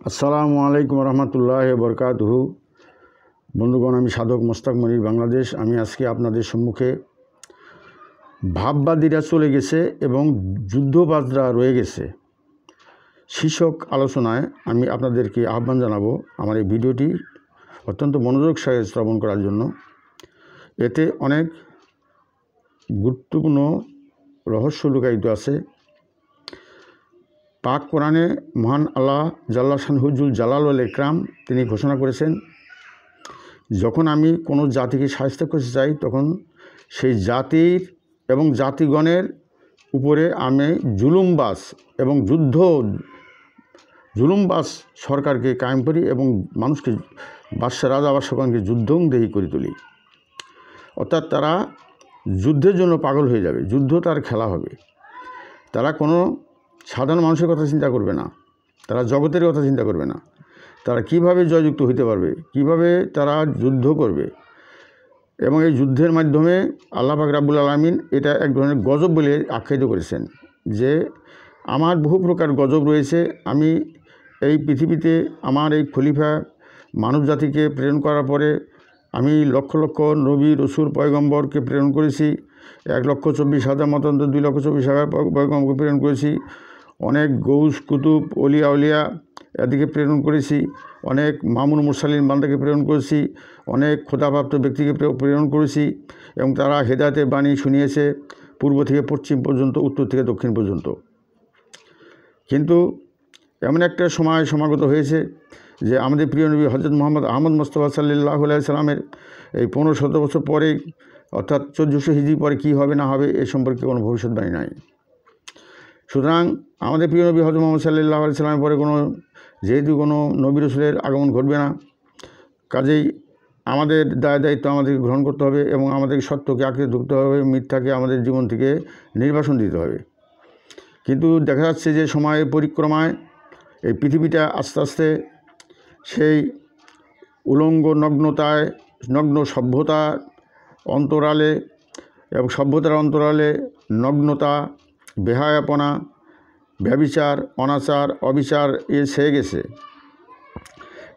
আসসালামু আলাইকুম রহমতুল্লাহ বরকাতুহু। বন্ধুগণ, আমি সাধক মোস্তাক মনির, বাংলাদেশ। আমি আজকে আপনাদের সম্মুখে ভাববাদীরা চলে গেছে এবং যুদ্ধবাজরা রয়ে গেছে শীর্ষক আলোচনায় আমি আপনাদেরকে আহ্বান জানাবো আমার এই ভিডিওটি অত্যন্ত মনোযোগ সহকারে শ্রবণ করার জন্য। এতে অনেক গুরুত্বপূর্ণ রহস্য লুকায়িত আছে। পাক কোরআনে মহান আল্লাহ জাল্লা শানহুজুল জালালুল ইকরাম তিনি ঘোষণা করেছেন, যখন আমি কোনো জাতিকে শায়েস্তা করতে চাই তখন সেই জাতির এবং জাতিগণের উপরে আমি জুলুমবাজ এবং জুলুমবাজ সরকারকে কায়েম করি এবং মানুষকে রাজা বাদশাগণকে যুদ্ধংদেহী করে তুলি। অর্থাৎ তারা যুদ্ধের জন্য পাগল হয়ে যাবে, যুদ্ধ তার খেলা হবে। তারা কোনো সাধারণ মানুষের কথা চিন্তা করবে না, তারা জগতের কথা চিন্তা করবে না, তারা কিভাবে জয়যুক্ত হইতে পারবে, কিভাবে তারা যুদ্ধ করবে। এবং এই যুদ্ধের মাধ্যমে আল্লাহ পাক রাব্বুল আলামিন এটা এক ধরনের গজব বলে আখ্যায়িত করেছেন যে আমার বহু প্রকার গজব রয়েছে। আমি এই পৃথিবীতে আমার এই খলিফা মানব জাতিকে প্রেরণ করার পরে আমি লক্ষ লক্ষ নবী রসুল পয়গম্বরকে প্রেরণ করেছি, 1,24,000 মতান্তর 2,24,000 পয়গম্বরকে প্রেরণ করেছি, অনেক গৌস কুতুব অলিয়া এদিকে প্রেরণ করেছি, অনেক মামুন মুরসালিন বান্দাকে প্রেরণ করেছি, অনেক খোদাপ্রাপ্ত ব্যক্তিকে প্রেরণ করেছি এবং তারা হেদায়েতের বাণী শুনিয়েছে পূর্ব থেকে পশ্চিম পর্যন্ত, উত্তর থেকে দক্ষিণ পর্যন্ত। কিন্তু এমন একটা সময় সমাগত হয়েছে যে আমাদের প্রিয় নবী হযরত মুহাম্মদ আহমদ মুস্তাফা সাল্লাল্লাহু আলাইহি সাল্লামের এই 15-17 বছর পরেই, অর্থাৎ 1400 হিজরি পরে কী হবে না হবে এ সম্পর্কে কোনো ভবিষ্যৎবাণী নাই। সুতরাং আমাদের প্রিয় নবী হযরত মুহাম্মদ সাল্লাল্লাহু আলাইহি সাল্লামের পরে যেহেতু কোনো নবী রসুলের আগমন ঘটবে না, কাজেই আমাদের দায়িত্ব আমাদেরকে গ্রহণ করতে হবে এবং আমাদেরকে সত্যকে আঁকড়ে ধরতে হবে, মিথ্যাকে আমাদের জীবন থেকে নির্বাসন দিতে হবে। কিন্তু দেখা যাচ্ছে যে সময়ের পরিক্রমায় এই পৃথিবীটা আস্তে আস্তে সেই উলঙ্গ নগ্নতায়, নগ্ন সভ্যতার অন্তরালে এবং সভ্যতার অন্তরালে নগ্নতা, বেহায়াপনা, ব্যভিচার, অনাচার, অবিচার ছেয়ে গেছে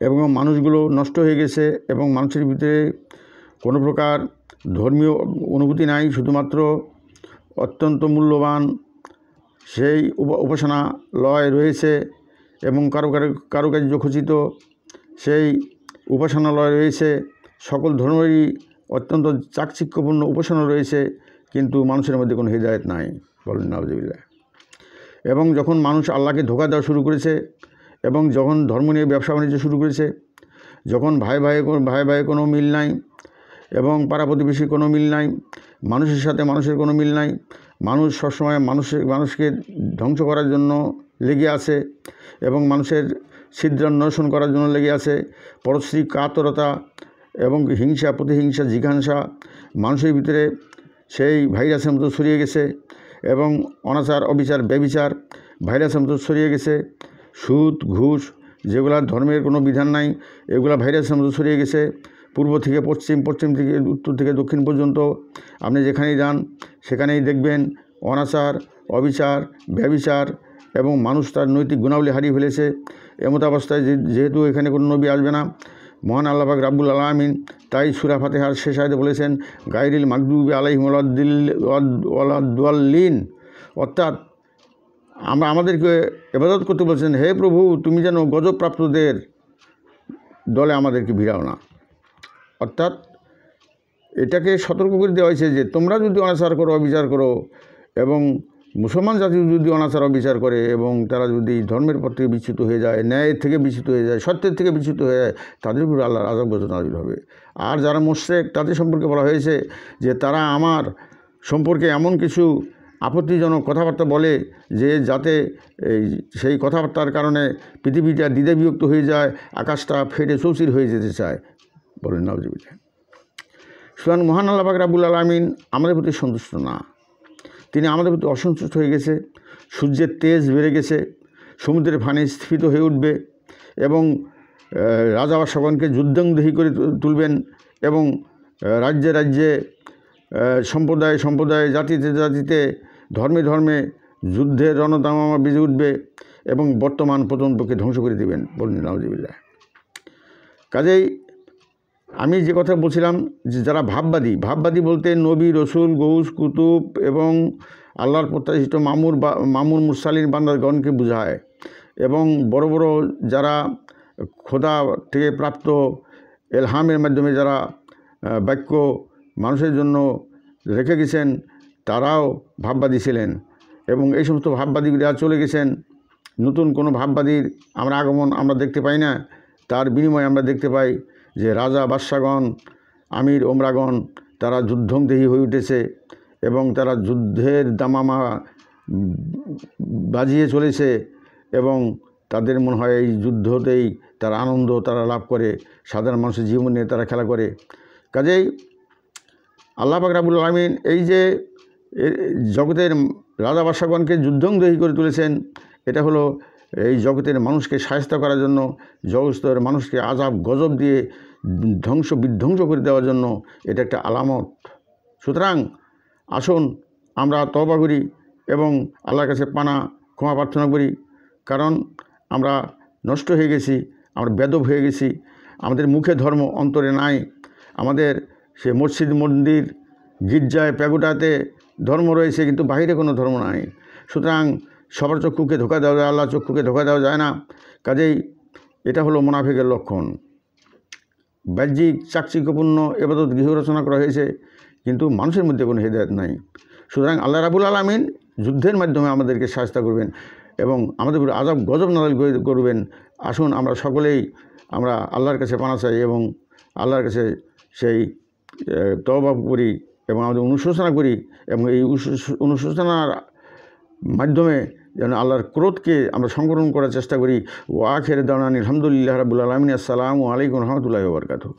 এবং মানুষগুলো নষ্ট হয়ে গেছে এবং মানুষের ভিতরে কোনো প্রকার ধর্মীয় অনুভূতি নাই। শুধুমাত্র অত্যন্ত মূল্যবান সেই উপাসনালয় রয়েছে এবং কারুকার্য খচিত সেই উপাসনালয় রয়েছে, সকল ধর্মেরই অত্যন্ত চাকচিক্যপূর্ণ উপাসনা রয়েছে, কিন্তু মানুষের মধ্যে কোনো হিদায়াত নাই, বলেন নাউজুবিল্লাহ। এবং যখন মানুষ আল্লাহকে ধোঁকা দেওয়া শুরু করেছে এবং যখন ধর্ম নিয়ে ব্যবসা বাণিজ্য শুরু করেছে, যখন ভাই ভাই কোনো মিল নাই এবং পাড়া প্রতিবেশীর কোনো মিল নাই, মানুষের সাথে মানুষের কোনো মিল নাই, মানুষ সবসময় মানুষকে ধ্বংস করার জন্য লেগে আছে এবং মানুষের ছিদ্রান্বেষণ করার জন্য লেগে আছে, পরশ্রী কাতরতা এবং হিংসা, প্রতিহিংসা, জিঘাংসা মানুষের ভিতরে সেই ভাইরাসের মতো ছড়িয়ে গেছে এবং অনাচার, অবিচার, ব্যভিচার ভাইরাসের মতো ছড়িয়ে গেছে। সুদ, ঘুষ, যেগুলা ধর্মের কোনো বিধান নাই, এগুলা ভাইরাসের মতো ছড়িয়ে গেছে পূর্ব থেকে পশ্চিম, পশ্চিম থেকে উত্তর থেকে দক্ষিণ পর্যন্ত। আপনি যেখানেই যান সেখানেই দেখবেন অনাচার, অবিচার, ব্যভিচার এবং মানুষ তার নৈতিক গুণাবলী হারিয়ে ফেলেছে। এমত অবস্থায় যেহেতু এখানে কোনো নবী আসবে না, মহান আল্লাহ পাক রাব্বুল আলামিন তাই সূরা ফাতিহার শেষ আয়াতে বলেছেন গায়রিল মাগদুবি আলাইহিম ওয়ালাদ-দাল্লিন, অর্থাৎ আমাদেরকে ইবাদত করতে বলছেন, হে প্রভু তুমি যেন গজবপ্রাপ্তদের দলে আমাদেরকে ভিড়াও না। অর্থাৎ এটাকে সতর্ক করে দেওয়া হয়েছে যে তোমরা যদি অনাচার করো, অবিচার করো এবং মুসলমান জাতি যদি অনাচার অবিচার করে এবং তারা যদি ধর্মের পর থেকে বিচ্যুত হয়ে যায়, ন্যায়ের থেকে বিচ্যুত হয়ে যায়, সত্যের থেকে বিচ্যুত হয়ে যায়, তাদের উপর আল্লাহর আযাব গজব নাযিল হবে। আর যারা মুশরিক তাদের সম্পর্কে বলা হয়েছে যে তারা আমার সম্পর্কে এমন কিছু আপত্তিজনক কথাবার্তা বলে যে যাতে সেই কথাবার্তার কারণে পৃথিবীটা দ্বিধা বিভক্ত হয়ে যায়, আকাশটা ফেটে চৌচির হয়ে যেতে চায়, বলেন নাউজুবিল্লাহ। সুতরাং মহান আল্লাহ পাক রাব্বুল আলামিন আমাদের প্রতি সন্তুষ্ট না, তিনি আমাদের প্রতি অসন্তুষ্ট হয়ে গেছে। সূর্যের তেজ বেড়ে গেছে, সমুদ্রের পানি স্ফীত হয়ে উঠবে এবং রাজা বাদশাগণকে যুদ্ধংদেহী করে তুলবেন এবং রাজ্যে রাজ্যে, সম্প্রদায়ে সম্প্রদায়ে, জাতিতে জাতিতে, ধর্মে ধর্মে যুদ্ধের রণদামামা বেজে উঠবে এবং বর্তমান প্রজন্মকে ধ্বংস করে দেবেন। বলুন নাউজুবিল্লাহ। কাজেই আমি যে কথা বলছিলাম যে যারা ভাববাদী বলতে নবী, রসুল, গৌস, কুতুব এবং আল্লাহর প্রত্যাশিত মামুর মুরসালিন বান্দাগণকে বোঝায়, এবং বড় বড় যারা খোদা থেকে প্রাপ্ত এলহামের মাধ্যমে যারা বাক্য মানুষের জন্য রেখে গেছেন, তারাও ভাববাদী ছিলেন। এবং এই সমস্ত ভাববাদীরা চলে গেছেন। নতুন কোনো ভাববাদীর আগমন আমরা দেখতে পাই না। তার বিনিময়ে আমরা দেখতে পাই যে রাজা বাদশাগণ, আমির ওমরাগণ তারা যুদ্ধংদেহী হয়ে উঠেছে এবং তারা যুদ্ধের দামামা বাজিয়ে চলেছে, এবং তাদের মনে হয় এই যুদ্ধতেই তারা আনন্দ তারা লাভ করে, সাধারণ মানুষের জীবন নিয়ে তারা খেলা করে। কাজেই আল্লাহ পাক রব্বুল আলামিন এই যে জগতের রাজা বাদশাগণকে যুদ্ধংদেহী করে তুলেছেন, এটা হলো এই জগতের মানুষকে শায়েস্তা করার জন্য, জগতের মানুষকে আযাব গজব দিয়ে বিধ্বংস করে দেওয়ার জন্য এটা একটা আলামত। সুতরাং আসুন আমরা তওবা করি এবং আল্লাহর কাছে ক্ষমা প্রার্থনা করি, কারণ আমরা নষ্ট হয়ে গেছি, আমরা বেদব হয়ে গেছি। আমাদের মুখে ধর্ম, অন্তরে নাই। আমাদের সে মসজিদ, মন্দির, গির্জায়, প্যাগোডাতে ধর্ম রয়েছে, কিন্তু বাইরে কোনো ধর্ম নাই। সুতরাং সবার চক্ষুকে ধোকা দেওয়া যায়, আল্লাহ চক্ষুকে ধোকা দেওয়া যায় না। কাজেই এটা হলো মুনাফিকের লক্ষণ। বাহ্যিক চাকচিক্যপূর্ণ ইবাদত গৃহ রচনা করা হয়েছে, কিন্তু মানুষের মধ্যে কোনো হেদায়েত নাই। সুতরাং আল্লাহ রাব্বুল আলামিন যুদ্ধের মাধ্যমে আমাদেরকে শায়েস্তা করবেন এবং আমাদের উপরে আযাব গজব নাযিল করবেন। আসুন আমরা সকলেই আমরা আল্লাহর কাছে পানা চাই এবং আল্লাহর কাছে সেই তওবা করি এবং আমাদের অনুশোচনা করি, এবং এই অনুশোচনার মাধ্যমে যেন আল্লাহর ক্রোধকে আমরা সংবরণ করার চেষ্টা করি। ওয়া আখির দাওয়ানা আলহামদুলিল্লাহি রাব্বিল আলামিন। আসসালামু আলাইকুম ওয়া রাহমাতুল্লাহি ওয়া বারাকাতুহু।